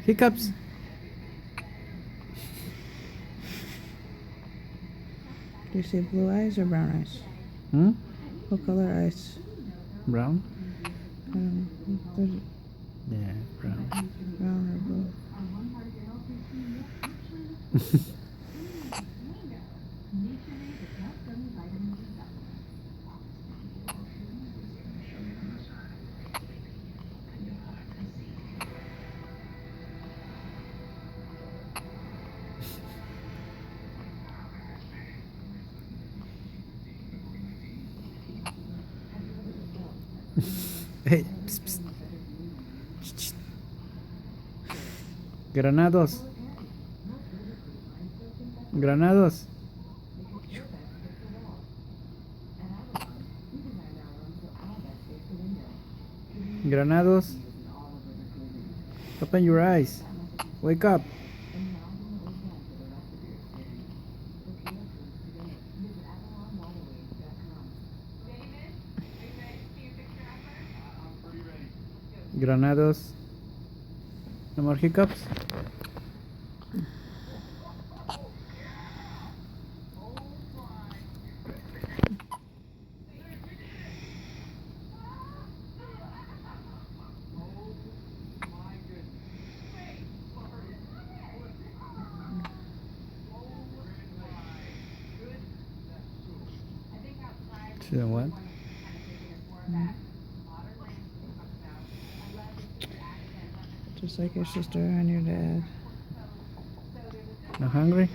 Hiccups. Do you see blue eyes or brown eyes? Hmm? What color eyes? Brown? There's Yeah, brown. brown or blue. Hey, psst, psst. Granados. Granados. Granados. Open your eyes. Wake up. Granados. No more hiccups. See what? Just like your sister and your dad. Not hungry?